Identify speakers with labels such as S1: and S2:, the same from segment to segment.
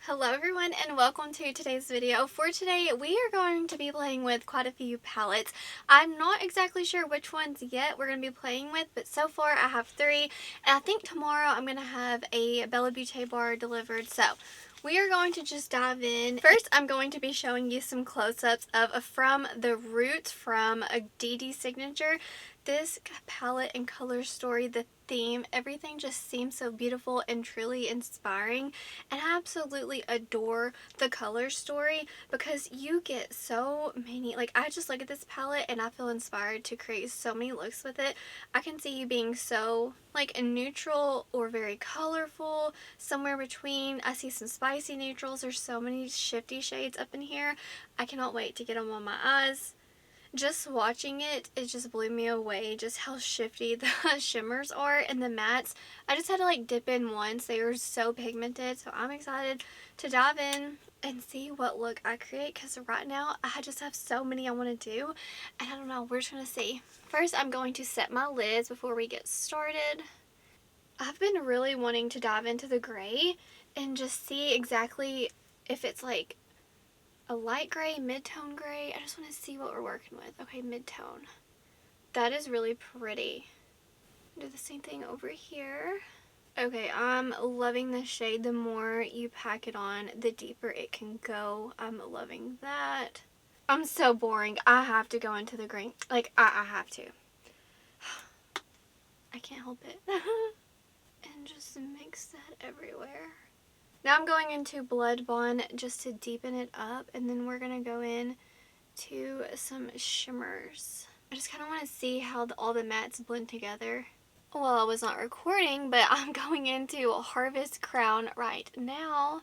S1: Hello everyone and welcome to today's video. For today we are going to be playing with quite a few palettes. I'm not exactly sure which ones yet we're going to be playing with, but so far I have 3 and I think tomorrow I'm going to have a Bella Beaute bar delivered. So we are going to just dive in. First I'm going to be showing you some close-ups of From the Roots from a Dede signature. This palette and color story, the theme, everything just seems so beautiful and truly inspiring, and I absolutely adore the color story because you get so many, like I just look at this palette and I feel inspired to create so many looks with it. I can see you being so like neutral or very colorful, somewhere between. I see some spicy neutrals. There's so many shifty shades up in here. I cannot wait to get them on my eyes. Just watching it just blew me away, just how shifty the shimmers are and the mattes. I just had to like dip in once. They were so pigmented, so I'm excited to dive in and see what look I create, because right now I just have so many I want to do and I don't know, we're just gonna see. First I'm going to set my lids before we get started. I've been really wanting to dive into the gray and just see exactly if it's like a light gray, mid-tone gray. I just want to see what we're working with. Okay, mid-tone. That is really pretty. Do the same thing over here. Okay, I'm loving this shade. The more you pack it on, the deeper it can go. I'm loving that. I'm so boring. I have to go into the green. Like, I have to. I can't help it. And just mix that everywhere. Now I'm going into Blood Bond just to deepen it up, and then we're going to go in to some shimmers. I just kind of want to see how all the mattes blend together. Well, I was not recording, but I'm going into Harvest Crown right now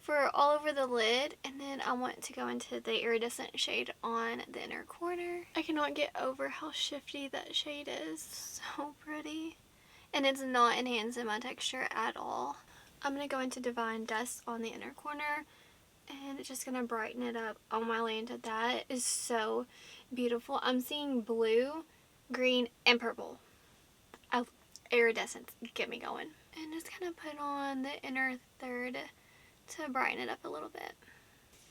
S1: for all over the lid, and then I want to go into the iridescent shade on the inner corner. I cannot get over how shifty that shade is. So pretty. And it's not enhancing my texture at all. I'm going to go into Divine Dust on the inner corner, and it's just going to brighten it up. Oh my Lanta, that is so beautiful. I'm seeing blue, green, and purple. Oh, iridescence, get me going. And just kind of put on the inner third to brighten it up a little bit.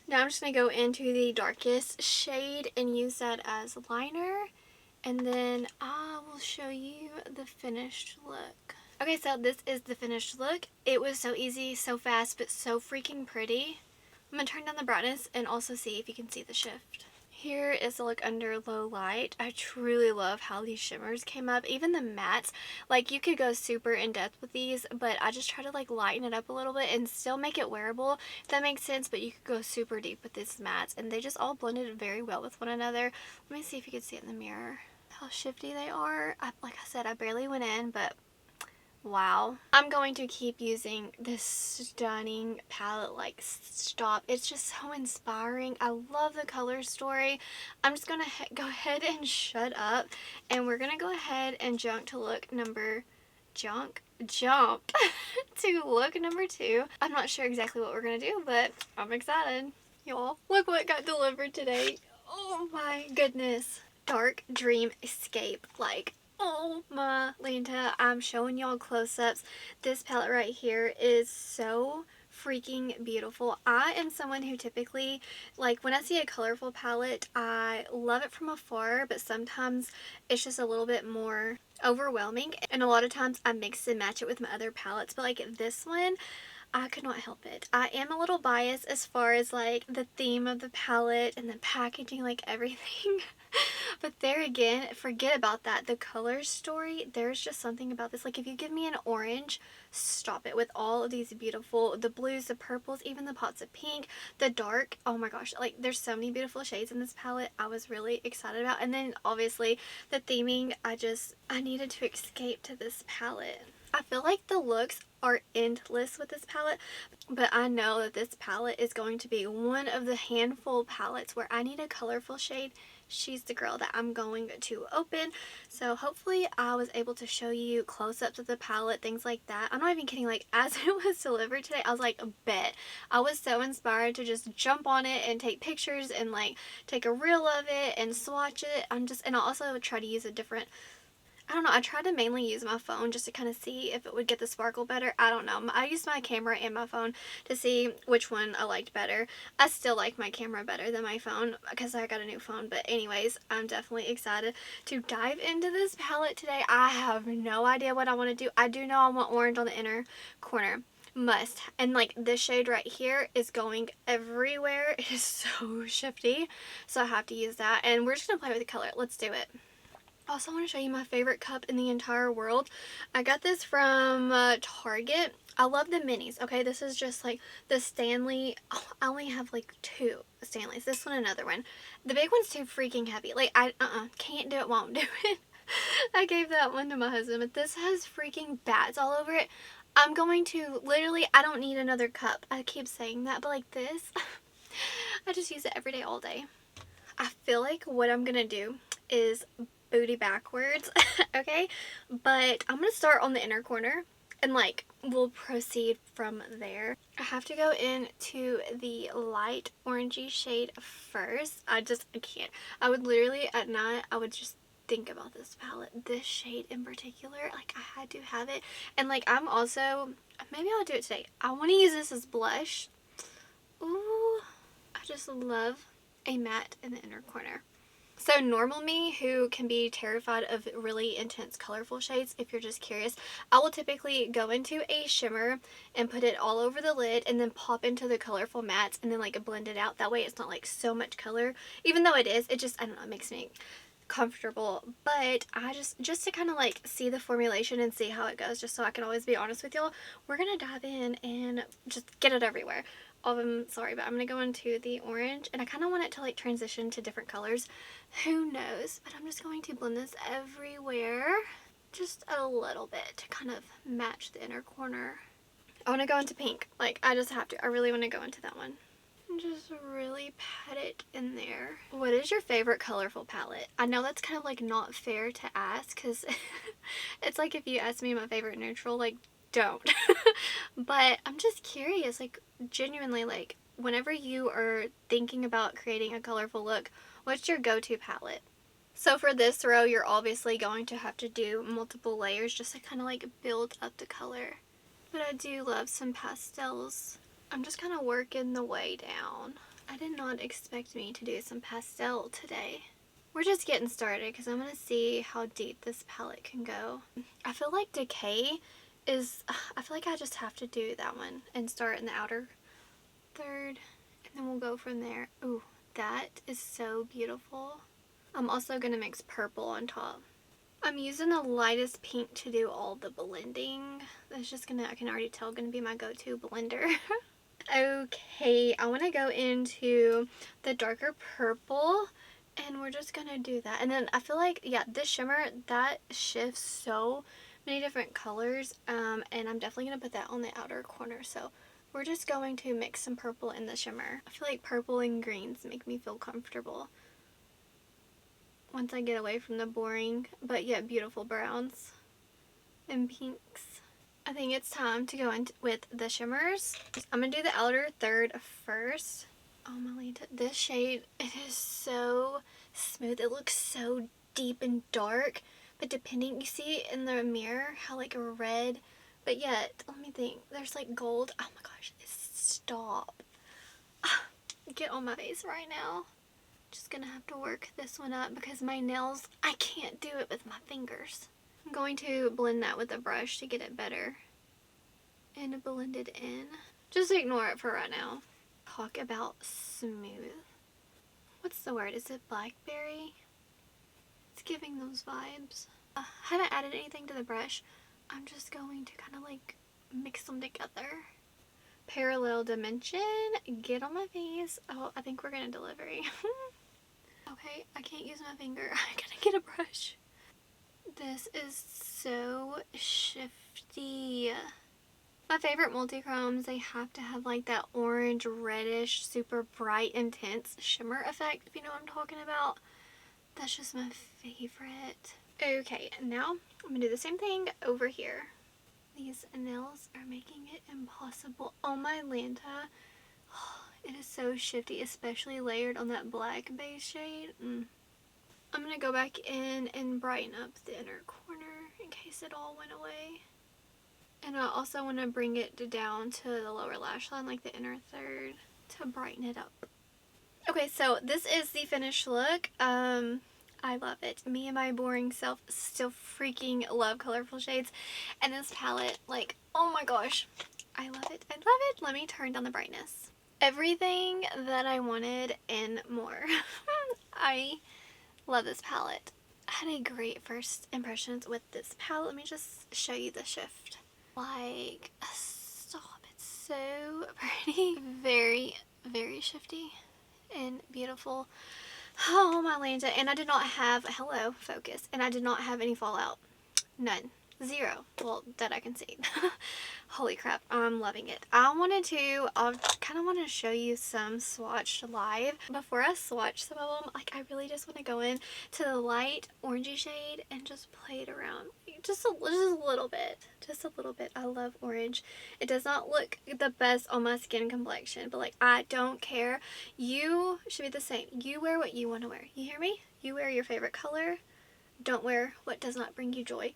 S1: Now I'm just going to go into the darkest shade and use that as liner, and then I will show you the finished look. Okay, so this is the finished look. It was so easy, so fast, but so freaking pretty. I'm going to turn down the brightness and also see if you can see the shift. Here is the look under low light. I truly love how these shimmers came up. Even the mattes, like you could go super in depth with these, but I just try to like lighten it up a little bit and still make it wearable, if that makes sense, but you could go super deep with these mattes, and they just all blended very well with one another. Let me see if you can see it in the mirror, how shifty they are. Like I said, I barely went in, but wow. I'm going to keep using this stunning palette like stop. It's just so inspiring. I love the color story. I'm just going to go ahead and shut up, and we're going to go ahead and jump to look number jump to look number 2. I'm not sure exactly what we're going to do, but I'm excited. Y'all, look what got delivered today. Oh my goodness. Dark Dreamscape. Like, oh my Lanta, I'm showing y'all close-ups. This palette right here is so freaking beautiful. I am someone who typically, like when I see a colorful palette, I love it from afar, but sometimes it's just a little bit more overwhelming, and a lot of times I mix and match it with my other palettes, but like this one, I could not help it. I am a little biased as far as like the theme of the palette and the packaging, like everything. But there again, forget about that. The color story, there's just something about this. Like if you give me an orange, stop it, with all of these beautiful, the blues, the purples, even the pots of pink, the dark. Oh my gosh, like there's so many beautiful shades in this palette. I was really excited about. And then obviously the theming, I needed to escape to this palette. I feel like the looks are endless with this palette, but I know that this palette is going to be one of the handful palettes where I need a colorful shade. She's the girl that I'm going to open. So hopefully I was able to show you close-ups of the palette, things like that. I'm not even kidding, like as it was delivered today, I was like, bet. I was so inspired to just jump on it and take pictures and like take a reel of it and swatch it. And I also try to use a different, I don't know, I tried to mainly use my phone just to kind of see if it would get the sparkle better. I don't know. I used my camera and my phone to see which one I liked better. I still like my camera better than my phone because I got a new phone. But anyways, I'm definitely excited to dive into this palette today. I have no idea what I want to do. I do know I want orange on the inner corner. Must. And like this shade right here is going everywhere. It is so shifty. So I have to use that. And we're just going to play with the color. Let's do it. I also want to show you my favorite cup in the entire world. I got this from Target. I love the minis, okay? This is just like the Stanley. Oh, I only have like 2 Stanleys. This one, another one. The big one's too freaking heavy. Like, I can't do it, won't do it. I gave that one to my husband, but this has freaking bats all over it. I'm going to, literally, I don't need another cup. I keep saying that, but like this, I just use it every day, all day. I feel like what I'm going to do is booty backwards, okay? But I'm going to start on the inner corner and like we'll proceed from there. I have to go into the light orangey shade first. I can't. I would literally at night, I would just think about this palette, this shade in particular. Like I had to have it. And like I'm also, maybe I'll do it today. I want to use this as blush. Ooh, I just love a matte in the inner corner. So normal me, who can be terrified of really intense colorful shades, if you're just curious, I will typically go into a shimmer and put it all over the lid and then pop into the colorful mattes and then like blend it out. That way it's not like so much color. Even though it is, it just, I don't know, it makes me comfortable. But I just to kind of like see the formulation and see how it goes, just so I can always be honest with y'all, we're going to dive in and just get it everywhere. Sorry, but I'm going to go into the orange and I kind of want it to like transition to different colors. Who knows? But I'm just going to blend this everywhere. Just a little bit to kind of match the inner corner. I want to go into pink. Like, I just have to. I really want to go into that one. And just really pat it in there. What is your favorite colorful palette? I know that's kind of like not fair to ask because it's like if you ask me my favorite neutral, like, don't. But I'm just curious, like, genuinely, like, whenever you are thinking about creating a colorful look, what's your go-to palette? So for this row, you're obviously going to have to do multiple layers just to kind of like build up the color. But I do love some pastels. I'm just kind of working the way down. I did not expect me to do some pastel today. We're just getting started because I'm going to see how deep this palette can go. I feel like Decay is, I feel like I just have to do that one and start in the outer third and then we'll go from there. Ooh, that is so beautiful. I'm also going to mix purple on top. I'm using the lightest pink to do all the blending. That's just gonna, I can already tell, gonna be my go-to blender. Okay, I want to go into the darker purple and we're just gonna do that. And then I feel like, yeah, this shimmer, that shifts so many different colors, and I'm definitely gonna put that on the outer corner. So we're just going to mix some purple in the shimmer. I feel like purple and greens make me feel comfortable once I get away from the boring but yet beautiful browns and pinks. I think it's time to go in with the shimmers. I'm going to do the outer third first. Oh my Lanta, this shade, it is so smooth. It looks so deep and dark, but depending, you see in the mirror how like red, but yet, let me think, there's like gold. Oh my gosh, stop. Get on my face right now. Just gonna have to work this one up because my nails, I can't do it with my fingers. I'm going to blend that with a brush to get it better and blend it in. Just ignore it for right now. Talk about smooth. What's the word? Is it blackberry? It's giving those vibes. I haven't added anything to the brush. I'm just going to kind of like mix them together. Parallel dimension. Get on my face. Oh, I think we're gonna delivery. Okay, I can't use my finger. I gotta get a brush. This is so shifty. My favorite multi-chromes, they have to have like that orange, reddish, super bright, intense shimmer effect, if you know what I'm talking about. That's just my favorite. Okay, now I'm gonna do the same thing over here. These nails are making it impossible. Oh my Lanta. It is so shifty, especially layered on that black base shade. I'm going to go back in and brighten up the inner corner in case it all went away. And I also want to bring it down to the lower lash line, like the inner third, to brighten it up. Okay, so this is the finished look. I love it. Me and my boring self still freaking love colorful shades. And this palette, like, oh my gosh, I love it. I love it. Let me turn down the brightness. Everything that I wanted and more. I love this palette. I had a great first impressions with this palette. Let me just show you the shift. Like, stop, it's so pretty. Very, very shifty and beautiful. Oh my Lanta. And I did not have, hello, focus, and I did not have any fallout. None. Zero. Well, that I can see. Holy crap, I'm loving it. I kind of want to show you some swatched live. Before I swatch some of them, like, I really just want to go in to the light orangey shade and just play it around. Just a little bit. Just a little bit. I love orange. It does not look the best on my skin complexion, but like, I don't care. You should be the same. You wear what you want to wear. You hear me? You wear your favorite color. Don't wear what does not bring you joy.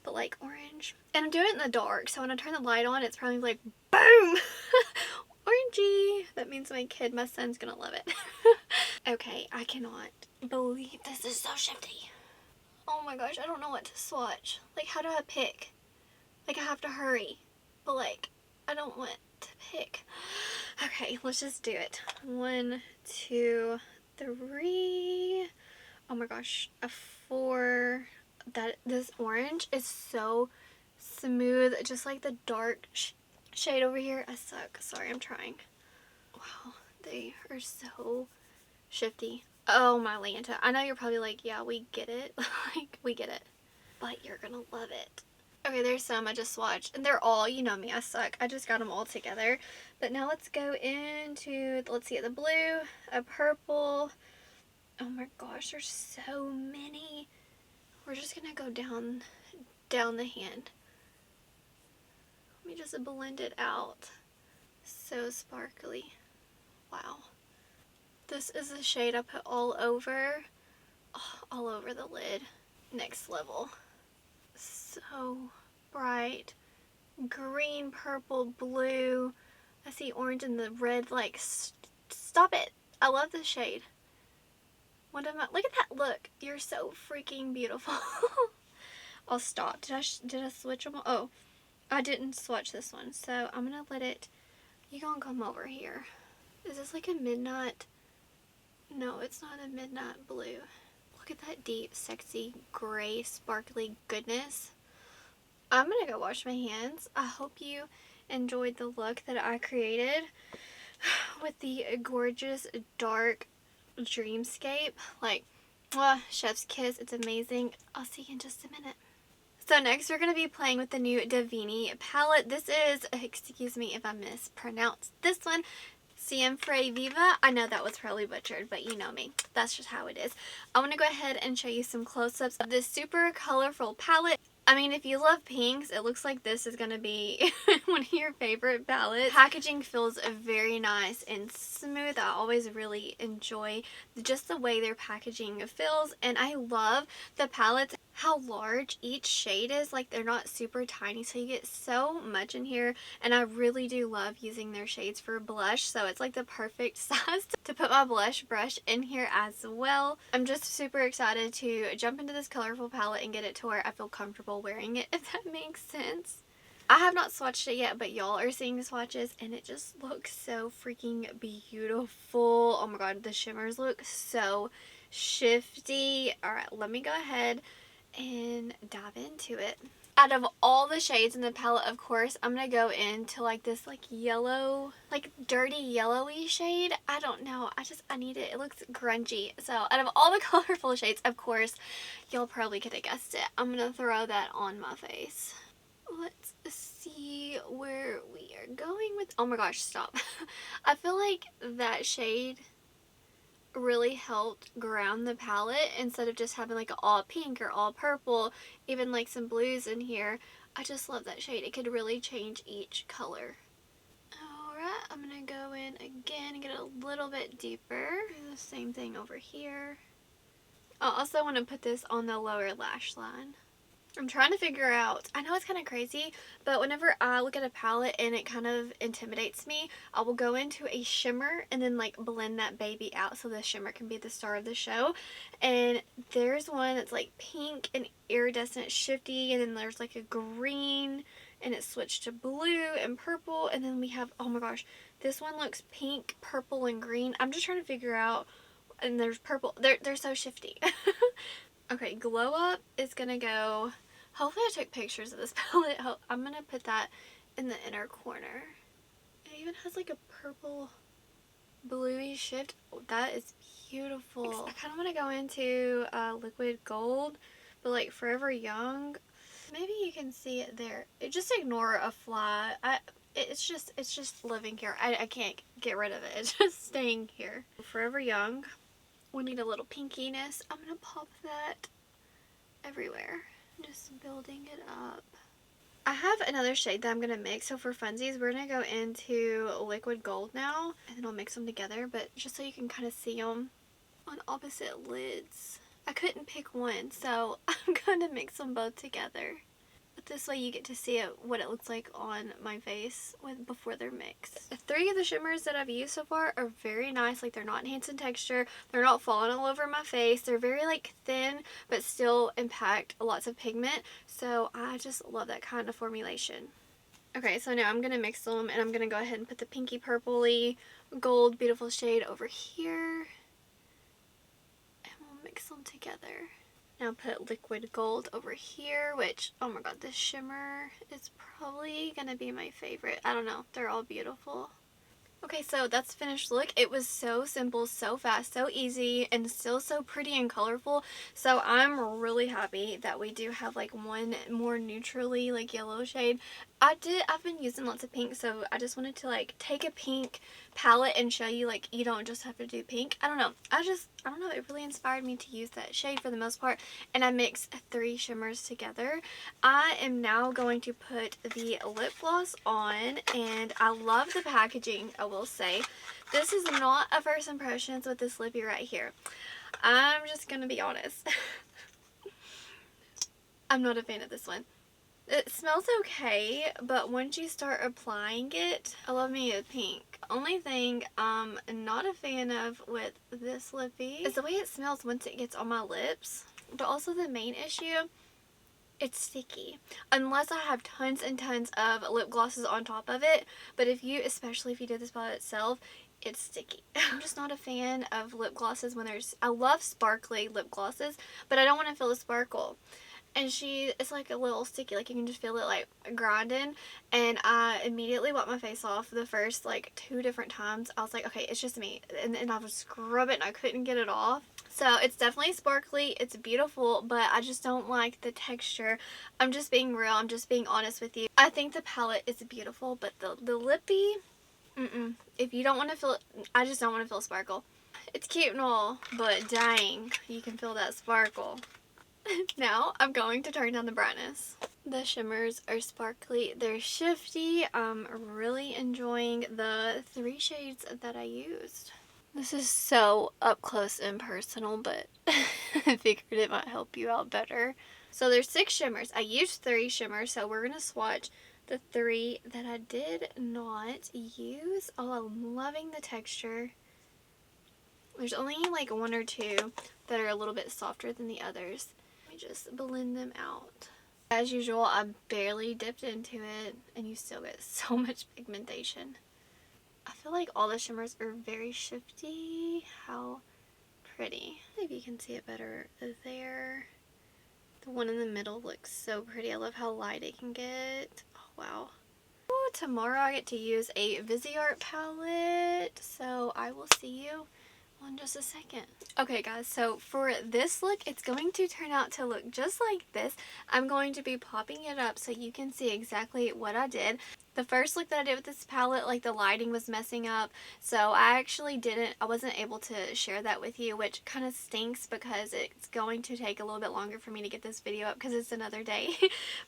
S1: But like orange. And I'm doing it in the dark, so when I turn the light on, it's probably like, boom! Orangey! That means my son's gonna love it. Okay, I cannot believe this is so shifty. Oh my gosh, I don't know what to swatch. Like, how do I pick? Like, I have to hurry. But like, I don't want to pick. Okay, let's just do it. 1, 2, 3. Oh my gosh, a 4. This orange is so smooth, just like the dark shade over here. I suck. Sorry, I'm trying. Wow, they are so shifty. Oh my Lanta. I know you're probably like, yeah, we get it. Like, we get it. But you're gonna love it. Okay, there's some I just swatched. And they're all, you know me, I suck. I just got them all together. But now let's go into, let's see, the blue, a purple. Oh my gosh, there's so many. We're just gonna go down the hand. Let me just blend it out. So sparkly. Wow. This is the shade I put all over the lid. Next level. So bright. Green, purple, blue. I see orange and the red. Like, stop it. I love this shade. What am I? Look at that look. You're so freaking beautiful. I'll stop. Did I switch them? Oh, I didn't swatch this one. So I'm going to let it, you gonna come over here. Is this like a midnight? No, it's not a midnight blue. Look at that deep, sexy, gray, sparkly goodness. I'm going to go wash my hands. I hope you enjoyed the look that I created with the gorgeous, dark Dreamscape. Like, chef's kiss. It's amazing. I'll see you in just a minute. So next we're going to be playing with the new Davini palette. This is, excuse me if I mispronounced this one, Siempre Viva. I know that was probably butchered, but you know me. That's just how it is. I want to go ahead and show you some close-ups of this super colorful palette. I mean, if you love pinks, it looks like this is going to be one of your favorite palettes. Packaging feels very nice and smooth. I always really enjoy just the way their packaging feels. And I love the palettes, how large each shade is. Like, they're not super tiny, so you get so much in here. And I really do love using their shades for blush. So it's like the perfect size to put my blush brush in here as well. I'm just super excited to jump into this colorful palette and get it to where I feel comfortable wearing it, if that makes sense. I have not swatched it yet, but y'all are seeing the swatches and it just looks so freaking beautiful. Oh my god, the shimmers look so shifty. Alright, let me go ahead and dive into it. Out of all the shades in the palette, of course, I'm going to go into like this like yellow, like dirty yellowy shade. I don't know. I need it. It looks grungy. So out of all the colorful shades, of course, y'all probably could have guessed it. I'm going to throw that on my face. Let's see where we are going with, oh my gosh, stop. I feel like that shade really helped ground the palette instead of just having like all pink or all purple, even like some blues in here. I just love that shade. It could really change each color. Alright, I'm gonna go in again and get a little bit deeper. Do the same thing over here. I also want to put this on the lower lash line. I'm trying to figure out, I know it's kind of crazy, but whenever I look at a palette and it kind of intimidates me, I will go into a shimmer and then like blend that baby out so the shimmer can be the star of the show. And there's one that's like pink and iridescent shifty, and then there's like a green and it switched to blue and purple, and then we have, oh my gosh, this one looks pink, purple, and green. I'm just trying to figure out, and there's purple. They're so shifty. Okay, Glow Up is gonna go. Hopefully I took pictures of this palette. I'm gonna put that in the inner corner. It even has like a purple bluey shift. Oh, that is beautiful. I kind of want to go into liquid gold, but like Forever Young. Maybe you can see it there. Just ignore a fly. It's just living here. I can't get rid of it. It's just staying here. Forever Young. We need a little pinkiness. I'm gonna pop that everywhere. Just building it up. I have another shade that I'm going to mix. So for funsies, we're going to go into liquid gold now. And then I'll mix them together. But just so you can kind of see them on opposite lids. I couldn't pick one. So I'm going to mix them both together. But this way you get to see what it looks like on my face before they're mixed. 3 of the shimmers that I've used so far are very nice. Like, they're not enhancing texture. They're not falling all over my face. They're very like thin but still impact lots of pigment. So I just love that kind of formulation. Okay, so now I'm going to mix them, and I'm going to go ahead and put the pinky purpley gold beautiful shade over here. And we'll mix them together. Now put liquid gold over here, which, oh my god, this shimmer is probably going to be my favorite. I don't know. They're all beautiful. Okay, so that's the finished look. It was so simple, so fast, so easy, and still so pretty and colorful. So I'm really happy that we do have like one more neutrally like yellow shade. I've been using lots of pink, so I just wanted to like take a pink palette and show you like you don't just have to do pink. I don't know. I don't know. It really inspired me to use that shade for the most part, and I mixed 3 shimmers together. I am now going to put the lip gloss on, and I love the packaging, I will say. This is not a first impressions with this lippy right here. I'm just gonna be honest. I'm not a fan of this one. It smells okay, but once you start applying it, I love me a pink. Only thing I'm not a fan of with this lippy is the way it smells once it gets on my lips. But also the main issue, it's sticky. Unless I have tons and tons of lip glosses on top of it. But especially if you do this by itself, it's sticky. I'm just not a fan of lip glosses when I love sparkly lip glosses, but I don't want to feel the sparkle. And it's like a little sticky, like you can just feel it like grinding. And I immediately wiped my face off the first like 2 different times. I was like, okay, it's just me. And I would scrub it and I couldn't get it off. So it's definitely sparkly, it's beautiful, but I just don't like the texture. I'm just being real, I'm just being honest with you. I think the palette is beautiful, but the lippy, if you don't want to feel it, I just don't want to feel sparkle. It's cute and all, but dang, you can feel that sparkle. Now I'm going to turn down the brightness. The shimmers are sparkly, they're shifty. I'm really enjoying the 3 shades that I used. This is so up close and personal, but I figured it might help you out better. So there's 6 shimmers. I used 3 shimmers, so we're going to swatch the 3 that I did not use. Oh, I'm loving the texture. There's only like 1 or 2 that are a little bit softer than the others. Let me just blend them out. As usual, I barely dipped into it, and you still get so much pigmentation. I feel like all the shimmers are very shifty. How pretty. Maybe you can see it better there. The one in the middle looks so pretty. I love how light it can get. Oh, wow. Ooh, tomorrow I get to use a Viseart palette, so I will see you in just a second. Okay guys, so for this look, it's going to turn out to look just like this. I'm going to be popping it up so you can see exactly what I did. The first look that I did with this palette, like the lighting was messing up, so I wasn't able to share that with you, which kind of stinks because it's going to take a little bit longer for me to get this video up because it's another day.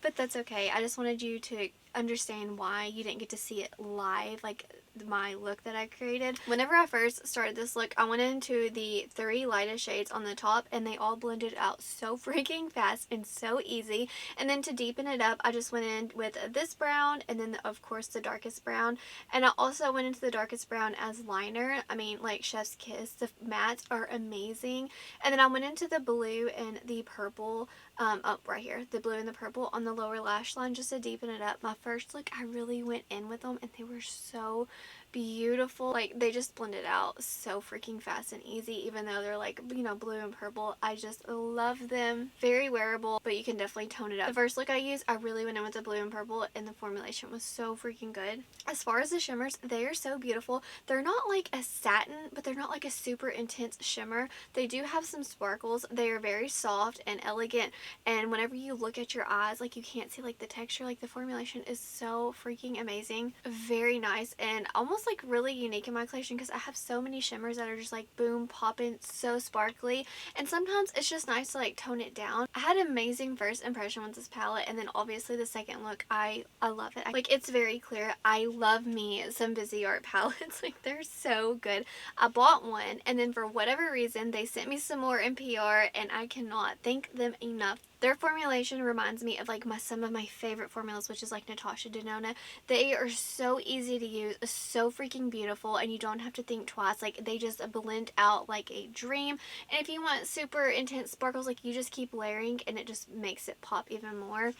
S1: But that's okay. I just wanted you to understand why you didn't get to see it live, like my look that I created. Whenever I first started this look, I went into the 3 lightest shades on the top and they all blended out so freaking fast and so easy. And then to deepen it up, I just went in with this brown and then of course the darkest brown, and I also went into the darkest brown as liner. I mean, like chef's kiss. The mattes are amazing. And then I went into the blue and the purple up right here, the blue and the purple on the lower lash line just to deepen it up. My first look, I really went in with them and they were so beautiful. Like, they just blended out so freaking fast and easy, even though they're like, you know, blue and purple. I just love them. Very wearable, but you can definitely tone it up. The first look I used, I really went in with the blue and purple and the formulation was so freaking good. As far as the shimmers, they are so beautiful. They're not like a satin, but they're not like a super intense shimmer. They do have some sparkles. They are very soft and elegant, and whenever you look at your eyes, like, you can't see like the texture. Like, the formulation is so freaking amazing. Very nice and almost like really unique in my collection because I have so many shimmers that are just like boom, popping, so sparkly, and sometimes it's just nice to like tone it down. I had an amazing first impression with this palette, and then obviously the second look, I love it. Like, it's very clear. I love me some Viseart palettes. Like, they're so good. I bought one and then for whatever reason they sent me some more in PR, and I cannot thank them enough. Their formulation reminds me of like some of my favorite formulas, which is like Natasha Denona. They are so easy to use, so freaking beautiful, and you don't have to think twice. Like, they just blend out like a dream. And if you want super intense sparkles, like, you just keep layering and it just makes it pop even more.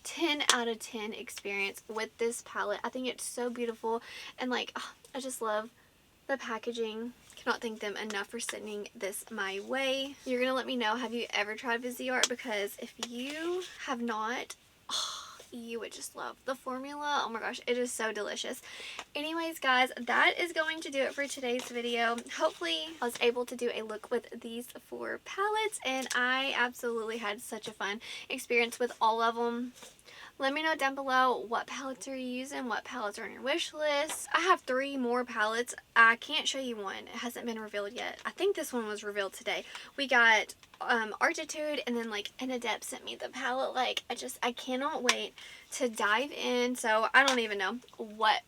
S1: 10 out of 10 experience with this palette. I think it's so beautiful, and like, oh, I just love the packaging. Cannot thank them enough for sending this my way. You're gonna let me know, have you ever tried Viseart? Because if you have not, oh, you would just love the formula. Oh my gosh, it is so delicious. Anyways, guys, that is going to do it for today's video. Hopefully I was able to do a look with these 4 palettes, and I absolutely had such a fun experience with all of them. Let me know down below what palettes are you using, what palettes are on your wish list. I have 3 more palettes. I can't show you one. It hasn't been revealed yet. I think this one was revealed today. We got Artitude, and then like an Adept sent me the palette. Like, I cannot wait to dive in. So I don't even know what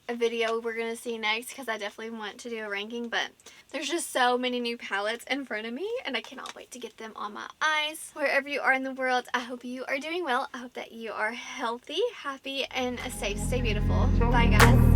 S1: a video we're going to see next, because I definitely want to do a ranking, but there's just so many new palettes in front of me and I cannot wait to get them on my eyes. Wherever you are in the world, I hope you are doing well. I hope that you are healthy, happy, and safe. Stay beautiful. Bye, guys.